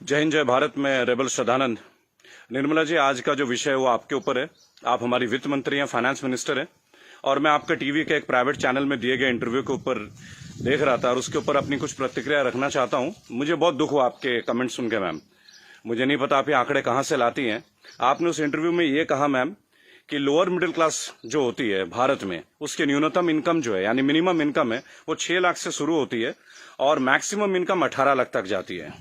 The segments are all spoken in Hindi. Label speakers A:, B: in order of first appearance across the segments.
A: जय हिंद, जय भारत। मैं रेबल श्रद्धानंद। निर्मला जी, आज का जो विषय है वो आपके ऊपर है। आप हमारी वित्त मंत्री हैं, फाइनेंस मिनिस्टर हैं, और मैं आपका टीवी के एक प्राइवेट चैनल में दिए गए इंटरव्यू के ऊपर देख रहा था और उसके ऊपर अपनी कुछ प्रतिक्रिया रखना चाहता हूं। मुझे बहुत दुख हुआ आपके कमेंट सुन के मैम। मुझे नहीं पता आप ये आंकड़े कहां से लाती हैं। आपने उस इंटरव्यू में ये कहा मैम कि लोअर मिडिल क्लास जो होती है भारत में, उसकी न्यूनतम इनकम जो है यानी मिनिमम इनकम है वो 6 लाख से शुरू होती है और मैक्सिमम इनकम 18 लाख तक जाती है।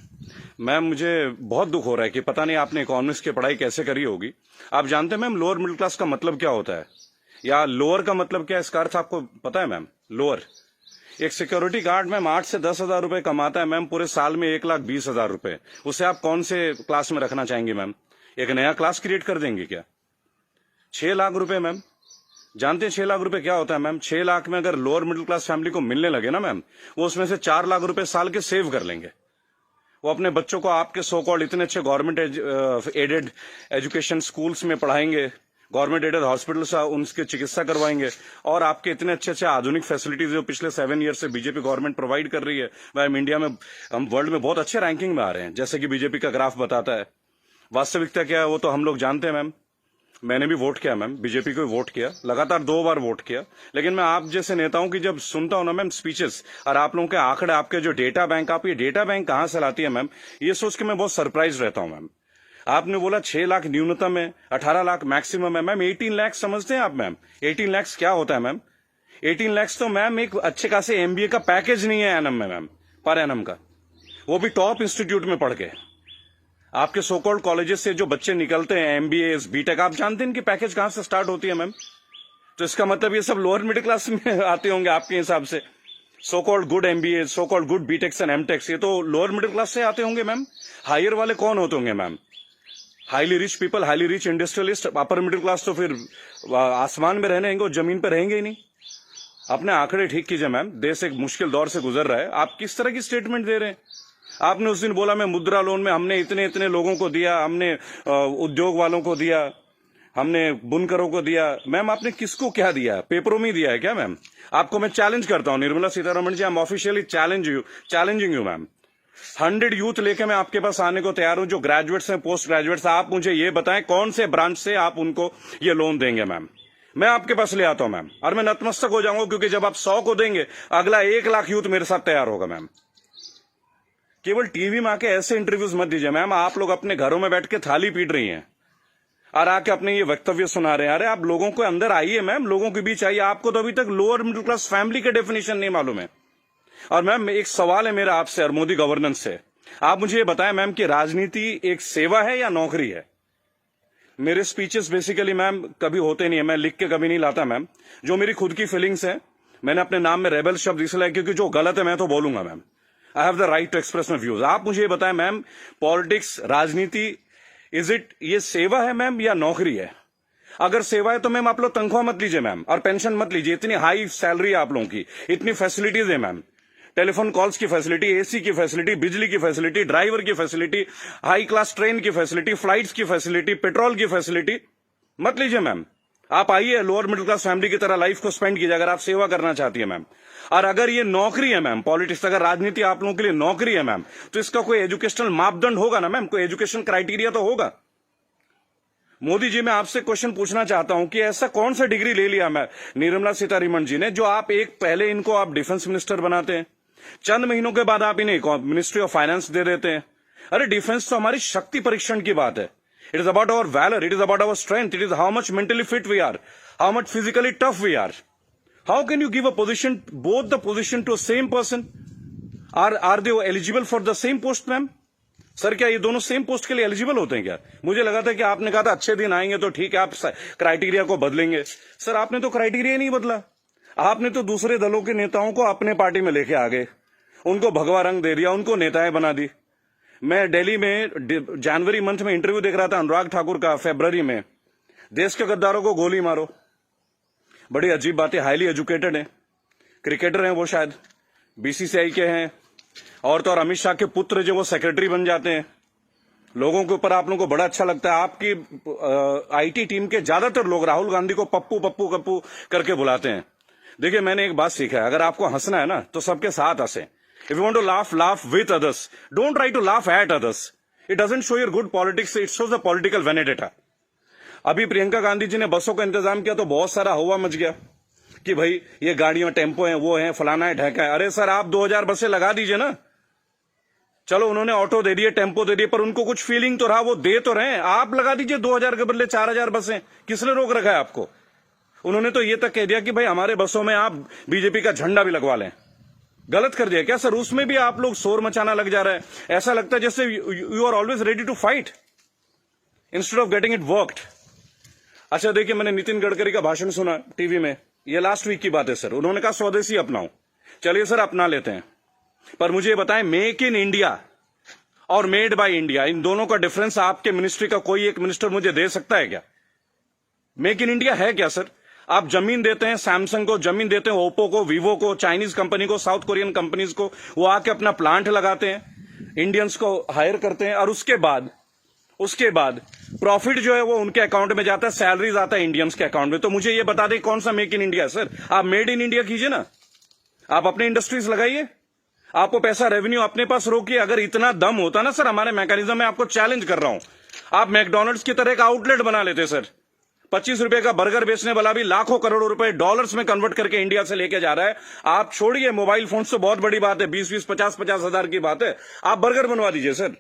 A: मैम, मुझे बहुत दुख हो रहा है कि पता नहीं आपने इकोनॉमिक्स की पढ़ाई कैसे करी होगी। आप जानते हैं मैम लोअर मिडिल क्लास का मतलब क्या होता है, या लोअर का मतलब क्या है, इसका अर्थ आपको पता है मैम? लोअर, एक सिक्योरिटी गार्ड मैम 8 से 10 हजार रुपए कमाता है मैम, पूरे साल में 1,20,000 रुपए। उसे आप कौन से क्लास में रखना चाहेंगे मैम? एक नया क्लास क्रिएट कर देंगे क्या? 6 लाख रुपए मैम, जानते हैं 6 लाख रुपए क्या होता है मैम? 6 लाख में अगर लोअर मिडिल क्लास फैमिली को मिलने लगे ना मैम, वो उसमें से 4 लाख रुपए साल के सेव कर लेंगे। वो अपने बच्चों को आपके सो कॉल्ड इतने अच्छे गवर्नमेंट एडेड एजुकेशन स्कूल्स में पढ़ाएंगे, गवर्नमेंट एडेड हॉस्पिटल से उनकी चिकित्सा करवाएंगे, और आपके इतने अच्छे अच्छे आधुनिक फैसिलिटीज जो पिछले 7 ईयर से बीजेपी गवर्नमेंट प्रोवाइड कर रही है। मैम, इंडिया में हम वर्ल्ड में बहुत अच्छे रैंकिंग में आ रहे हैं, जैसे कि बीजेपी का ग्राफ बताता है। वास्तविकता क्या है वो तो हम लोग जानते हैं मैम। मैंने भी वोट किया मैम, बीजेपी को वोट किया, लगातार 2 बार वोट किया। लेकिन मैं आप जैसे नेताओं की जब सुनता हूं ना मैम स्पीचेस, और आप लोगों के आंकड़े, आपके जो डेटा बैंक, आप ये डेटा बैंक कहां से लाती है मैम, ये सोच के मैं बहुत सरप्राइज रहता हूं मैम। आपने बोला 6 लाख न्यूनतम है, 18 लाख मैक्सिमम है मैम। 18 लाख समझते हैं आप मैम? 18 लाख क्या होता है मैम? 18 लाख तो मैम एक अच्छे खासे एमबीए का पैकेज नहीं है एनम में मैम, पर एनम का, वो भी टॉप इंस्टीट्यूट में पढ़ के। आपके सोकॉल्ड कॉलेजेस से जो बच्चे निकलते हैं, एमबीए, बीटेक, आप जानते हैं इनकी पैकेज कहां से स्टार्ट होती है मैम? तो इसका मतलब ये सब लोअर मिडिल क्लास में आते होंगे आपके हिसाब से। So called good MBA, so called good BTechs and MTechs, ये तो लोअर मिडिल क्लास से आते होंगे मैम। हायर वाले कौन होते होंगे ma'am? Highly rich people, highly rich industrialist. Upper middle class तो फिर आसमान में रहने और जमीन पर रहेंगे ही नहीं। अपने आंकड़े ठीक कीजिए मैम, देश एक मुश्किल दौर से गुजर रहा है। आप किस तरह की स्टेटमेंट दे रहे हैं? आपने उस दिन बोला मैं मुद्रा लोन में हमने इतने इतने लोगों को दिया, हमने उद्योग वालों को दिया, हमने बुनकरों को दिया। मैम, आपने किसको क्या दिया? पेपरों में दिया है क्या मैम? आपको मैं चैलेंज करता हूं Nirmala Sitharaman ji, I am officially challenging you ma'am. 100 youth लेके मैं आपके पास आने को तैयार हूं, जो ग्रेजुएट्स हैं, पोस्ट ग्रेजुएट्स। आप मुझे ये बताएं कौन से ब्रांच से आप उनको ये लोन देंगे मैम? मैं आपके पास ले आता हूं मैम, और मैं नतमस्तक हो जाऊंगा, क्योंकि जब आप 100 को देंगे, अगला 1 लाख यूथ मेरे साथ तैयार होगा मैम। केवल टीवी में आके ऐसे इंटरव्यूज मत दीजिए मैम। आप लोग अपने घरों में बैठ के थाली पीट रही हैं और आके अपने ये वक्तव्य सुना रहे हैं। अरे आप लोगों को अंदर आइए मैम, लोगों के बीच आइए। आपको तो अभी तक लोअर मिडिल क्लास फैमिली का डेफिनेशन नहीं मालूम है। और मैम, एक सवाल है मेरा आपसे और मोदी गवर्नेंस से। आप मुझे ये बताएं मैम कि राजनीति एक सेवा है या नौकरी है? मेरे स्पीचेस बेसिकली मैम कभी होते नहीं है, मैं लिख के कभी नहीं लाता मैम। जो मेरी खुद की फीलिंग्स है, मैंने अपने नाम में रेबल शब्द इसलिए, क्योंकि जो गलत है मैं तो बोलूंगा ma'am. I have the right to express my views. आप मुझे ये बताएं मैम, पॉलिटिक्स, राजनीति, इज इट ये सेवा है मैम या नौकरी है? अगर सेवा है तो मैम आप लोग तनख्वाह मत लीजिए मैम, और पेंशन मत लीजिए। इतनी हाई सैलरी है आप लोगों की, इतनी फैसिलिटीज है मैम, टेलीफोन कॉल्स की फैसिलिटी, एसी की फैसिलिटी, बिजली की फैसिलिटी, ड्राइवर की फैसिलिटी, हाई क्लास ट्रेन की फैसिलिटी, फ्लाइट्स की फैसिलिटी, पेट्रोल की फैसिलिटी। मत लीजिए मैम। आप आइए, लोअर मिडिल क्लास फैमिली की तरह लाइफ को स्पेंड कीजिए, अगर आप सेवा करना चाहती है मैम। और अगर ये नौकरी है मैम, पॉलिटिक्स, अगर राजनीति आप लोगों के लिए नौकरी है मैम, तो इसका कोई एजुकेशनल मापदंड होगा ना मैम, कोई एजुकेशन क्राइटेरिया तो होगा। मोदी जी, मैं आपसे क्वेश्चन पूछना चाहता हूं कि ऐसा कौन सा डिग्री ले लिया मैं निर्मला सीतारमण जी ने, जो आप एक पहले इनको आप डिफेंस मिनिस्टर बनाते हैं, चंद महीनों के बाद आप इन्हें मिनिस्ट्री ऑफ फाइनेंस दे देते हैं। अरे डिफेंस तो हमारी शक्ति परीक्षण की बात है। It is about our valour, it is about our strength, it is how much mentally fit we are, how much physically tough we are. How can you give a position, both the position to same person? Are they eligible for the same post ma'am? Sir, क्या ये दोनों सेम पोस्ट के लिए एलिजिबल होते हैं क्या? मुझे लगा था कि आपने कहा था अच्छे दिन आएंगे तो ठीक है, आप क्राइटेरिया को बदलेंगे। सर, आपने तो क्राइटेरिया नहीं बदला। आपने तो दूसरे दलों के नेताओं को अपने पार्टी में लेके आ गए, उनको भगवा रंग दे दिया, उनको नेताएं बना दी। मैं दिल्ली में जनवरी मंथ में इंटरव्यू देख रहा था अनुराग ठाकुर का, फरवरी में, देश के गद्दारों को गोली मारो। बड़ी अजीब बात है, हाईली एजुकेटेड है, क्रिकेटर हैं वो, शायद बीसीसीआई के हैं, और तो और अमित शाह के पुत्र जो वो सेक्रेटरी बन जाते हैं। लोगों के ऊपर आप लोगों को बड़ा अच्छा लगता है। आपकी आईटी टीम के ज्यादातर लोग राहुल गांधी को पप्पू पप्पू पप्पू करके बुलाते हैं। देखिए, मैंने एक बात सीखा है, अगर आपको हंसना है ना तो सबके साथ हंसे। If you want to laugh, laugh with others. Don't try to laugh at others. It doesn't show your good politics, it shows the political vendetta. अभी प्रियंका गांधी जी ने बसों का इंतजाम किया तो बहुत सारा हवा मच गया कि भाई ये गाड़ियां टेम्पो हैं, वो हैं, फलाना है, ढेका है। अरे सर, आप 2000 बसें लगा दीजिए ना। चलो उन्होंने ऑटो दे दिए, टेम्पो दे दिए, पर उनको कुछ फीलिंग तो रहा, वो दे तो रहे हैं। आप लगा दीजिए 2000 के बदले 4000 बसें। किसने रोक रखा है आपको? उन्होंने तो ये तक कह दिया कि भाई हमारे बसों में आप बीजेपी का झंडा भी लगवा लें। गलत कर दिया क्या सर? उसमें भी आप लोग शोर मचाना लग जा रहा है। ऐसा लगता है जैसे you are always ready to fight instead of getting it worked. अच्छा देखिए, मैंने नितिन गडकरी का भाषण सुना टीवी में, ये लास्ट वीक की बात है सर। उन्होंने कहा स्वदेशी अपनाओ। चलिए सर, अपना लेते हैं, पर मुझे ये बताएं, मेक इन इंडिया और मेड बाय इंडिया, इन दोनों का डिफरेंस आपके मिनिस्ट्री का कोई एक मिनिस्टर मुझे दे सकता है क्या? मेक इन इंडिया है क्या सर? आप जमीन देते हैं सैमसंग को, जमीन देते हैं ओप्पो को, वीवो को, चाइनीज कंपनी को, साउथ कोरियन कंपनीज को, वो आके अपना प्लांट लगाते हैं, इंडियंस को हायर करते हैं, और उसके बाद प्रॉफिट जो है वो उनके अकाउंट में जाता है, सैलरीज आता है इंडियंस के अकाउंट में। तो मुझे ये बता दें कौन सा मेक इन इंडिया सर? आप मेड इन इंडिया कीजिए ना, आप अपने इंडस्ट्रीज लगाइए, आपको पैसा रेवेन्यू अपने पास रोकिए। अगर इतना दम होता ना सर हमारे मैकेनिज्म में, आपको चैलेंज कर रहा हूं, आप मैकडोनल्ड्स की तरह का आउटलेट बना लेते सर। 25 रुपए का बर्गर बेचने वाला भी लाखों करोड़ों रुपए डॉलर्स में कन्वर्ट करके इंडिया से लेके जा रहा है। आप छोड़िए मोबाइल फोन तो बहुत बड़ी बात है, 20-20, 50-50 हजार की बात है। आप बर्गर बनवा दीजिए सर,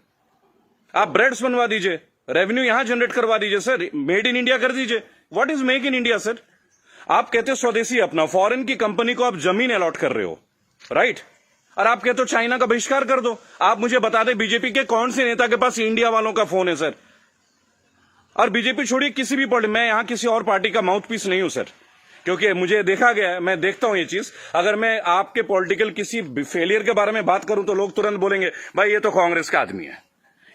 A: आप ब्रेड्स बनवा दीजिए, रेवेन्यू यहां जनरेट करवा दीजिए सर, मेड इन इंडिया कर दीजिए। What is make in India sir? आप कहते हो स्वदेशी अपना, फॉरेन की कंपनी को आप जमीन अलॉट कर रहे हो, राइट? और आप कहते हो चाइना का बहिष्कार कर दो। आप मुझे बता दें बीजेपी के कौन से नेता के पास इंडिया वालों का फोन है सर? और बीजेपी छोड़िए, किसी भी पार्टी, मैं यहां किसी और पार्टी का माउथ पीस नहीं हूं सर, क्योंकि मुझे देखा गया है, मैं देखता हूं ये चीज। अगर मैं आपके पॉलिटिकल किसी फेलियर के बारे में बात करूं तो लोग तुरंत बोलेंगे भाई ये तो कांग्रेस का आदमी है।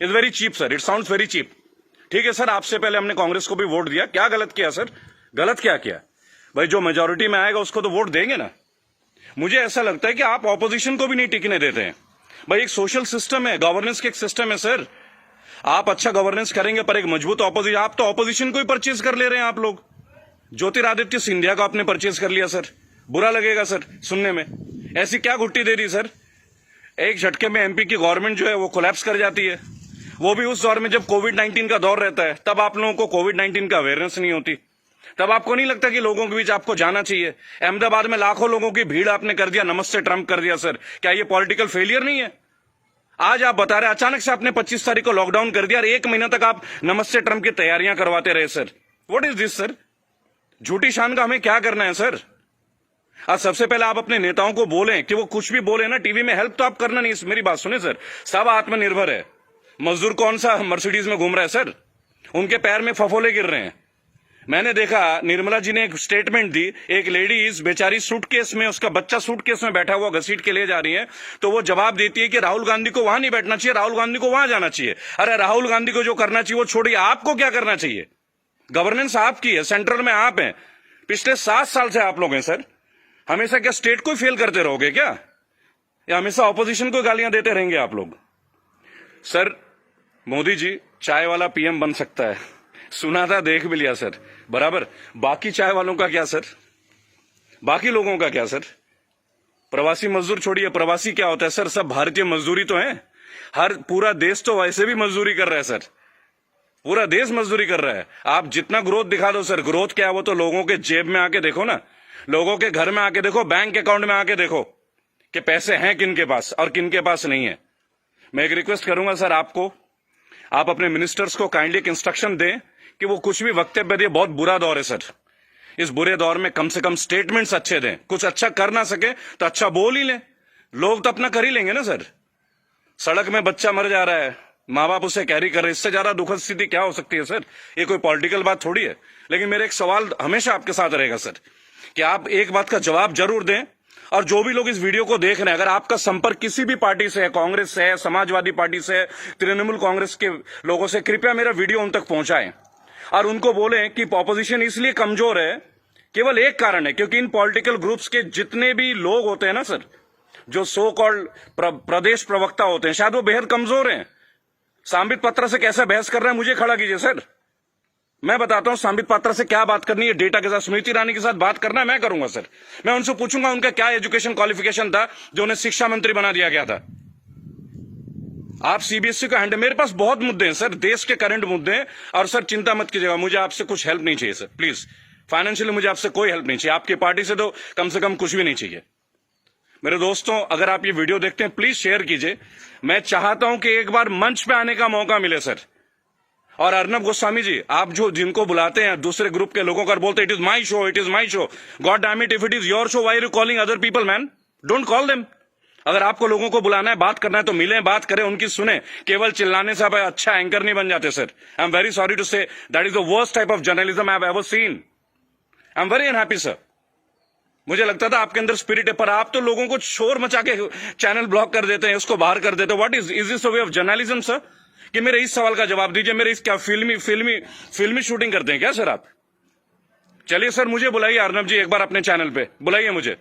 A: It's very cheap sir, it sounds very cheap. ठीक है सर, आपसे पहले हमने कांग्रेस को भी वोट दिया, क्या गलत किया सर? गलत क्या किया भाई? जो मेजोरिटी में आएगा उसको तो वोट देंगे ना। मुझे ऐसा लगता है कि आप ऑपोजिशन को भी नहीं टिकने देते हैं भाई। एक सोशल सिस्टम है, गवर्नेंस का एक सिस्टम है सर। आप अच्छा गवर्नेंस करेंगे पर एक मजबूत ऑपोजिशन, आप तो ऑपोजिशन को ही परचेज कर ले रहे हैं आप लोग। ज्योतिरादित्य सिंधिया को आपने परचेज कर लिया सर, बुरा लगेगा सर सुनने में। ऐसी क्या गुट्टी दे दी सर? एक झटके में एमपी की गवर्नमेंट जो है वो कोलैप्स कर जाती है, वो भी उस दौर में जब कोविड-19 का दौर रहता है। तब आप लोगों को कोविड-19 का अवेयरनेस नहीं होती, तब आपको नहीं लगता कि लोगों के बीच आपको जाना चाहिए। अहमदाबाद में लाखों लोगों की भीड़ आपने कर दिया, नमस्ते ट्रंप कर दिया सर। क्या ये पॉलिटिकल फेलियर नहीं है? आज आप बता रहे अचानक से आपने 25 तारीख को लॉकडाउन कर दिया और 1 महीना तक आप नमस्ते ट्रंप की तैयारियां करवाते रहे sir. What is this sir? झूठी शान का हमें क्या करना है सर? आज सबसे पहले आप अपने नेताओं को बोलें कि वो कुछ भी बोले ना टीवी में, हेल्प तो आप करना नहीं। मेरी बात सुने सर, सब आत्मनिर्भर है। मजदूर कौन सा मर्सिडीज में घूम रहा है सर? उनके पैर में फफोले गिर रहे हैं। मैंने देखा निर्मला जी ने एक स्टेटमेंट दी, एक लेडीज बेचारी सूटकेस में, उसका बच्चा सूटकेस में बैठा हुआ घसीट के ले जा रही है, तो वो जवाब देती है कि राहुल गांधी को वहां नहीं बैठना चाहिए, राहुल गांधी को वहां जाना चाहिए। अरे राहुल गांधी को जो करना चाहिए वो छोड़िए, आपको क्या करना चाहिए? गवर्नेंस आपकी है, सेंट्रल में आप हैं, पिछले 7 साल से आप लोग हैं सर। हमेशा क्या स्टेट को फेल करते रहोगे क्या, या हमेशा ऑपोजिशन को गालियां देते रहेंगे आप लोग? सर मोदी जी चाय वाला पीएम बन सकता है, सुना था, देख भी लिया सर, बराबर। बाकी चाय वालों का क्या सर? बाकी लोगों का क्या सर? प्रवासी मजदूर छोड़िए, प्रवासी क्या होता है सर? सब भारतीय मजदूरी तो है। हर पूरा देश तो वैसे भी मजदूरी कर रहा है सर, पूरा देश मजदूरी कर रहा है। आप जितना ग्रोथ दिखा दो सर, ग्रोथ क्या है वो तो लोगों के जेब में आके देखो ना, लोगों के घर में आके देखो, बैंक अकाउंट में आके देखो कि पैसे हैं किन के पास और किन के पास नहीं है। मैं एक रिक्वेस्ट करूंगा सर आपको, आप अपने मिनिस्टर्स को काइंडली एक इंस्ट्रक्शन दें कि वो कुछ भी वक्तव्य दे। बहुत बुरा दौर है सर, इस बुरे दौर में कम से कम स्टेटमेंट्स अच्छे दें। कुछ अच्छा कर ना सके तो अच्छा बोल ही लें, लोग तो अपना कर ही लेंगे ना सर। सड़क में बच्चा मर जा रहा है, माँ बाप उसे कैरी कर रहे, इससे ज्यादा दुखद स्थिति क्या हो सकती है सर? ये कोई पॉलिटिकल बात थोड़ी है। लेकिन मेरा एक सवाल हमेशा आपके साथ रहेगा सर, कि आप एक बात का जवाब जरूर दें। और जो भी लोग इस वीडियो को देख रहे हैं, अगर आपका संपर्क किसी भी पार्टी से है, कांग्रेस से है, समाजवादी पार्टी से है, तृणमूल कांग्रेस के लोगों से, कृपया मेरा वीडियो उन तक पहुंचाएं और उनको बोलें कि ऑपोजिशन इसलिए कमजोर है, केवल एक कारण है, क्योंकि इन पॉलिटिकल ग्रुप्स के जितने भी लोग होते हैं ना सर, जो सो कॉल्ड प्रदेश प्रवक्ता होते हैं, शायद वो बेहद कमजोर हैं। सांबित पात्रा से कैसा बहस कर रहा है, मुझे खड़ा कीजिए सर, मैं बताता हूं सांबित पात्रा से क्या बात करनी है, डेटा के साथ। स्मृति ईरानी के साथ बात करना है, मैं करूंगा सर। मैं उनसे पूछूंगा उनका क्या एजुकेशन क्वालिफिकेशन था जो उन्हें शिक्षा मंत्री बना दिया गया था। आप सीबीएसई का हैंडल, मेरे पास बहुत मुद्दे हैं सर, देश के करंट मुद्दे हैं। और सर चिंता मत कीजिएगा, मुझे आपसे कुछ हेल्प नहीं चाहिए सर, प्लीज। फाइनेंशियली मुझे आपसे कोई हेल्प नहीं चाहिए, आपकी पार्टी से तो कम से कम कुछ भी नहीं चाहिए। मेरे दोस्तों, अगर आप ये वीडियो देखते हैं प्लीज शेयर कीजिए। मैं चाहता हूं कि एक बार मंच पे आने का मौका मिले सर। और अर्नब गोस्वामी जी, आप जो जिनको बुलाते हैं दूसरे ग्रुप के लोगों का, बोलते it is my show, it is my show. God damn it, if it is your show, why are you calling other people man? Don't call them. अगर आपको लोगों को बुलाना है, बात करना है, तो मिलें, बात करें, उनकी सुने। केवल चिल्लाने से आप अच्छा एंकर नहीं बन जाते sir. I am very sorry to say, that is the worst type of journalism I have ever seen. I am very unhappy sir. मुझे लगता था आपके अंदर स्पिरिट है, पर आप तो लोगों को शोर मचा के चैनल ब्लॉक कर देते हैं, उसको बाहर कर देते हैं। What is this way of journalism sir? कि मेरे इस सवाल का जवाब दीजिए। मेरे इस क्या फिल्मी शूटिंग करते हैं क्या सर आप? चलिए सर, मुझे बुलाइए अर्नब जी, एक बार अपने चैनल पे बुलाइए मुझे।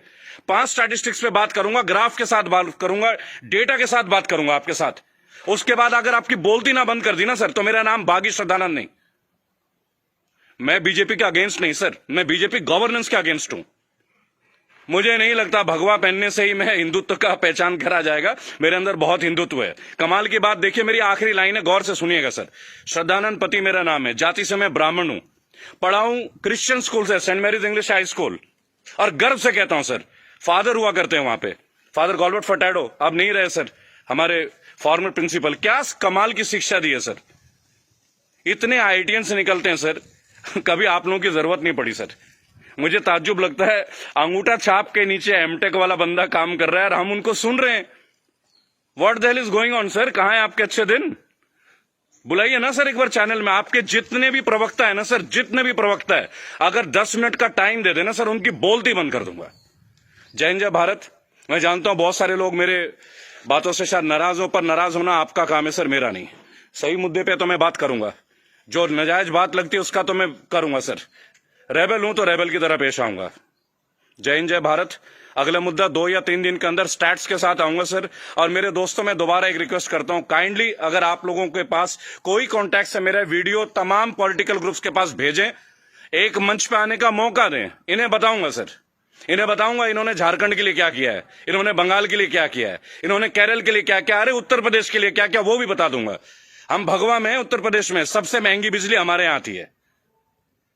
A: 5 स्टैटिस्टिक्स पे बात करूंगा, ग्राफ के साथ बात करूंगा, डेटा के साथ बात करूंगा आपके साथ। उसके बाद अगर आपकी बोलती ना बंद कर दी ना सर, तो मेरा नाम बागी श्रद्धानंद नहीं। मैं बीजेपी के अगेंस्ट नहीं सर, मैं बीजेपी गवर्नेंस के अगेंस्ट हूं। मुझे नहीं लगता भगवा पहनने से ही मैं हिंदुत्व का पहचान करा जाएगा। मेरे अंदर बहुत हिंदुत्व है। कमाल की बात देखिए, मेरी आखिरी लाइन है, गौर से सुनिएगा सर। श्रद्धानंद पति मेरा नाम है, जाति से मैं ब्राह्मण हूं, पढ़ा हूं क्रिश्चियन स्कूल से, Saint Mary's English high school. और गर्व से कहता हूं सर, फादर हुआ करते हैं वहां पे, फादर गॉलबर्ट फर्टैडो, अब नहीं रहे सर, हमारे फॉर्मर प्रिंसिपल। क्या कमाल की शिक्षा दी है सर। इतने आईआईटीएन से निकलते हैं सर, कभी आप लोगों की जरूरत नहीं पड़ी सर। मुझे ताज्जुब लगता है, अंगूठा छाप के नीचे एमटेक वाला बंदा काम कर रहा है और हम उनको सुन रहे हैं। What the hell is going on sir? कहां है आपके अच्छे दिन? बुलाइए ना सर एक बार चैनल में। आपके जितने भी प्रवक्ता है ना सर, जितने भी प्रवक्ता है, अगर 10 मिनट का टाइम दे देना सर, उनकी बोलती बंद कर दूंगा। जय हिंद, जय भारत। मैं जानता हूं बहुत सारे लोग मेरे बातों से शायद नाराज हो, पर नाराज होना आपका काम है सर, मेरा नहीं। सही मुद्दे पे तो मैं बात करूंगा, जो नाजायज बात लगती है उसका तो मैं करूंगा सर। रेबल हूं तो रेबल की तरह पेश आऊंगा। जय हिंद, जय भारत। अगला मुद्दा 2 या 3 दिन के अंदर स्टैट्स के साथ आऊंगा सर। और मेरे दोस्तों, मैं दोबारा एक रिक्वेस्ट करता हूं, काइंडली अगर आप लोगों के पास कोई कॉन्टैक्ट है, मेरा वीडियो तमाम पॉलिटिकल ग्रुप्स के पास भेजें, एक मंच पे आने का मौका दें। इन्हें बताऊंगा सर, इन्हें बताऊंगा इन्होंने झारखंड के लिए क्या किया है, इन्होंने बंगाल के लिए क्या किया है, इन्होंने केरल के लिए क्या क्या, अरे उत्तर प्रदेश के लिए क्या क्या, वो भी बता दूंगा। हम भगवा में, उत्तर प्रदेश में सबसे महंगी बिजली हमारे यहां आती है।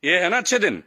A: ये है ना अच्छे दिन।